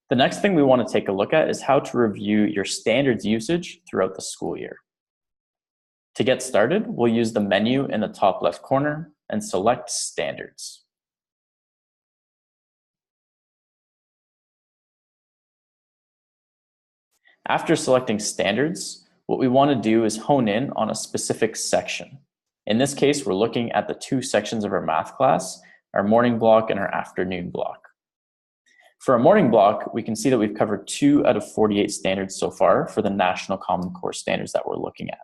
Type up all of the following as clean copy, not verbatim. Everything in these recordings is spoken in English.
The next thing we want to take a look at is how to review your standards usage throughout the school year. To get started, we'll use the menu in the top left corner and select Standards. After selecting Standards, what we want to do is hone in on a specific section. In this case, we're looking at the two sections of our math class, our morning block and our afternoon block. For our morning block, we can see that we've covered 2 out of 48 standards so far for the National Common Core standards that we're looking at.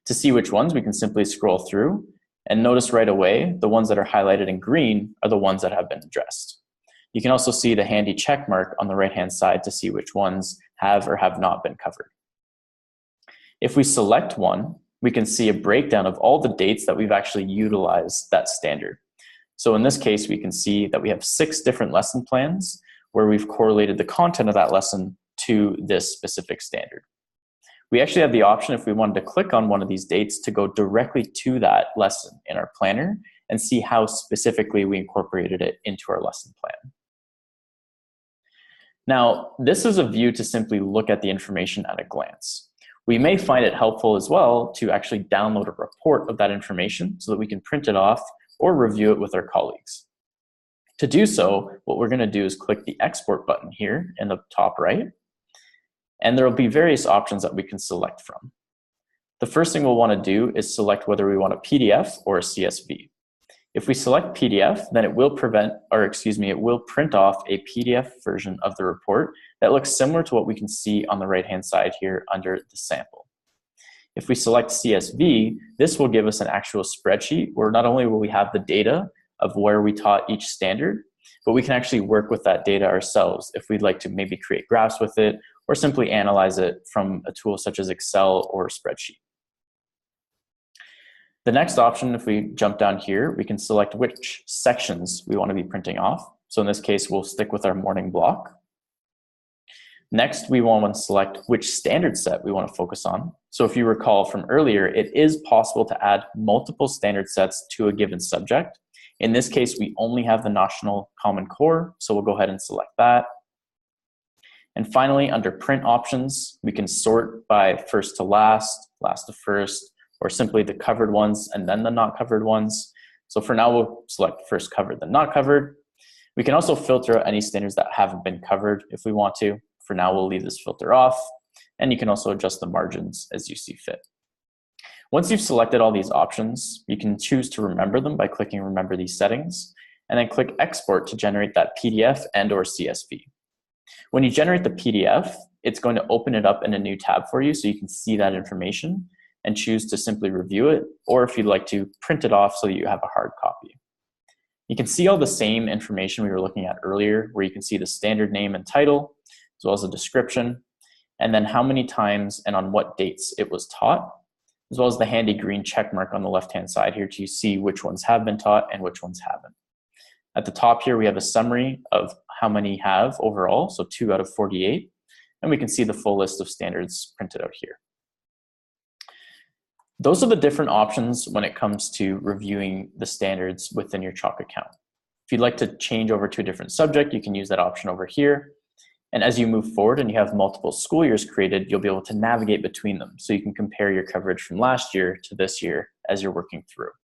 To see which ones, we can simply scroll through and notice right away the ones that are highlighted in green are the ones that have been addressed. You can also see the handy check mark on the right-hand side to see which ones have or have not been covered. If we select one, we can see a breakdown of all the dates that we've actually utilized that standard. So in this case, we can see that we have 6 different lesson plans where we've correlated the content of that lesson to this specific standard. We actually have the option, if we wanted to click on one of these dates, to go directly to that lesson in our planner and see how specifically we incorporated it into our lesson plan. Now, this is a view to simply look at the information at a glance. We may find it helpful as well to actually download a report of that information so that we can print it off or review it with our colleagues. To do so, what we're going to do is click the Export button here in the top right, and there will be various options that we can select from. The first thing we'll want to do is select whether we want a PDF or a CSV. If we select PDF, then it will print off a PDF version of the report that looks similar to what we can see on the right-hand side here under the sample. If we select CSV, this will give us an actual spreadsheet where not only will we have the data of where we taught each standard, but we can actually work with that data ourselves if we'd like to maybe create graphs with it or simply analyze it from a tool such as Excel or a spreadsheet. The next option, if we jump down here, we can select which sections we want to be printing off. So in this case, we'll stick with our morning block. Next, we want to select which standard set we want to focus on. So if you recall from earlier, it is possible to add multiple standard sets to a given subject. In this case, we only have the National Common Core, so we'll go ahead and select that. And finally, under print options, we can sort by first to last, last to first, or simply the covered ones and then the not covered ones. So for now, we'll select first covered, then not covered. We can also filter out any standards that haven't been covered if we want to. For now, we'll leave this filter off, and you can also adjust the margins as you see fit. Once you've selected all these options, you can choose to remember them by clicking Remember These Settings, and then click Export to generate that PDF and/or CSV. When you generate the PDF, it's going to open it up in a new tab for you so you can see that information and choose to simply review it, or if you'd like to, print it off so that you have a hard copy. You can see all the same information we were looking at earlier, where you can see the standard name and title, as well as a description, and then how many times and on what dates it was taught, as well as the handy green check mark on the left-hand side here to see which ones have been taught and which ones haven't. At the top here, we have a summary of how many have overall, so 2 out of 48, and we can see the full list of standards printed out here. Those are the different options when it comes to reviewing the standards within your Chalk account. If you'd like to change over to a different subject, you can use that option over here. And as you move forward and you have multiple school years created, you'll be able to navigate between them. So you can compare your coverage from last year to this year as you're working through.